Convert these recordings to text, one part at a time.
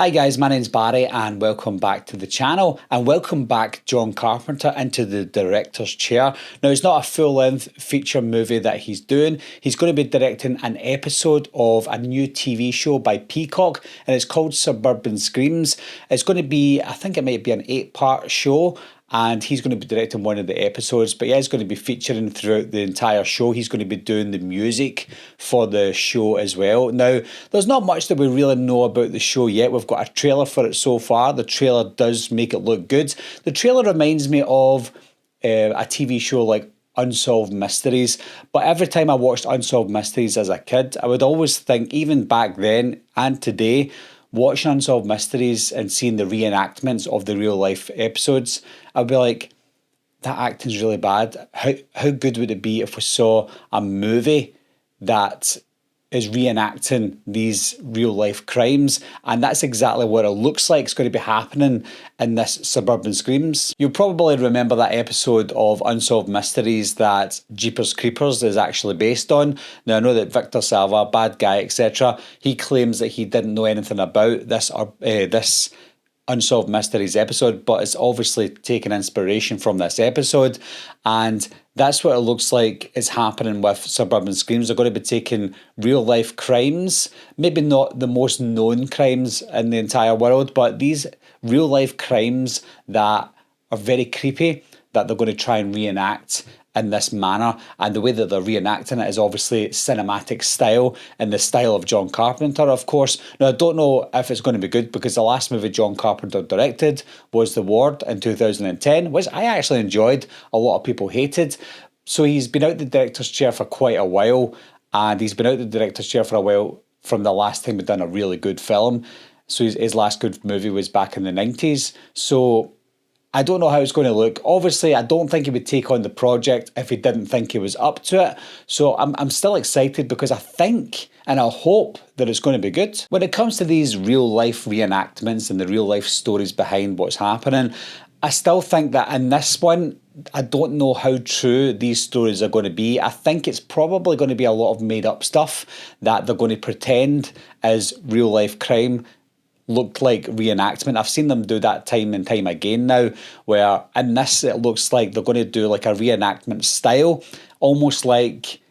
Hi guys, my name's Barry and welcome back to the channel, and welcome back John Carpenter into the director's chair. Now, it's not a full-length feature movie that he's doing. He's going to be directing an episode of a new TV show by Peacock, and it's called Suburban Screams. It's going to be, I think it might be an 8-part show, and he's going to be directing one of the episodes, but yeah, he's going to be featuring throughout the entire show. He's going to be doing the music for the show as well. Now, there's not much that we really know about the show yet. We've got a trailer for it so far. The trailer does make it look good. The trailer reminds me of a TV show like Unsolved Mysteries, but every time I watched Unsolved Mysteries as a kid, I would always think, even back then and today, watching Unsolved Mysteries and seeing the reenactments of the real life episodes, I'd be like, that acting's really bad. How good would it be if we saw a movie that is reenacting these real life crimes? And that's exactly what it looks like it's going to be happening in this Suburban Screams. You'll probably remember that episode of Unsolved Mysteries that Jeepers Creepers is actually based on. Now, I know that Victor Salva, bad guy, etc., he claims that he didn't know anything about this Unsolved Mysteries episode, but it's obviously taken inspiration from this episode, and that's what it looks like is happening with Suburban Screams. They're going to be taking real life crimes, maybe not the most known crimes in the entire world, but these real life crimes that are very creepy, that they're going to try and reenact in this manner. And the way that they're reenacting it is obviously cinematic style, in the style of John Carpenter, of course. Now, I don't know if it's going to be good, because the last movie John Carpenter directed was The Ward in 2010, which I actually enjoyed. A lot of people hated. So he's been out the director's chair for quite a while, and he's been out the director's chair for a while from the last time he'd done a really good film. So his last good movie was back in the 90s. So I don't know how it's going to look. Obviously, I don't think he would take on the project if he didn't think he was up to it. So I'm still excited, because I think and I hope that it's going to be good. When it comes to these real life reenactments and the real life stories behind what's happening, I still think that in this one, I don't know how true these stories are going to be. I think it's probably going to be a lot of made up stuff that they're going to pretend as real life crime looked like reenactment. I've seen them do that time and time again now, where in this it looks like they're going to do like a reenactment style, almost like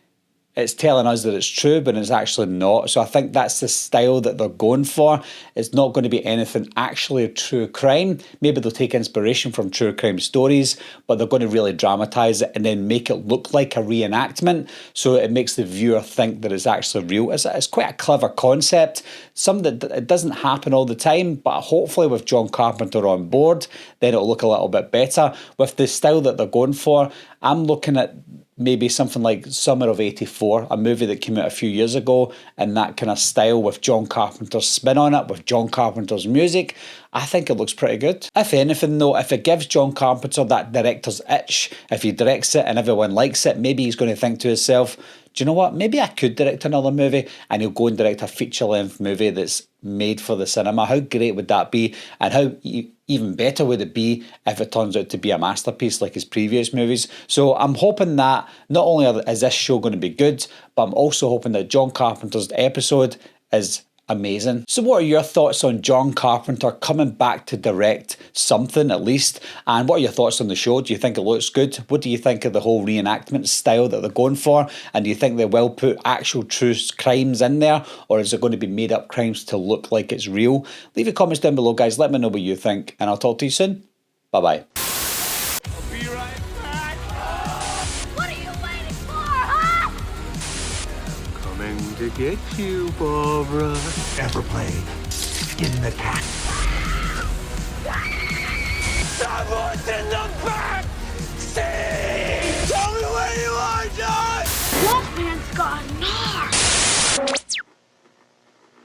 it's telling us that it's true, but it's actually not. So I think that's the style that they're going for. It's not going to be anything actually a true crime. Maybe they'll take inspiration from true crime stories, but they're going to really dramatise it and then make it look like a reenactment, so it makes the viewer think that it's actually real. It's quite a clever concept, something that it doesn't happen all the time, but hopefully with John Carpenter on board, then it'll look a little bit better. With the style that they're going for, I'm looking at maybe something like Summer of '84, a movie that came out a few years ago, in that kind of style with John Carpenter's spin on it, with John Carpenter's music. I think it looks pretty good. If anything though, if it gives John Carpenter that director's itch, if he directs it and everyone likes it, maybe he's going to think to himself, do you know what, maybe I could direct another movie, and he'll go and direct a feature-length movie that's made for the cinema. How great would that be? And how even better would it be if it turns out to be a masterpiece like his previous movies? So I'm hoping that not only is this show going to be good, but I'm also hoping that John Carpenter's episode is amazing. So what are your thoughts on John Carpenter coming back to direct something at least? And what are your thoughts on the show? Do you think it looks good? What do you think of the whole reenactment style that they're going for? And do you think they will put actual true crimes in there? Or is it going to be made up crimes to look like it's real? Leave your comments down below, guys. Let me know what you think, and I'll talk to you soon. Bye bye. To get you, Barbara. Ever played Skin the Cat? Someone's in the back!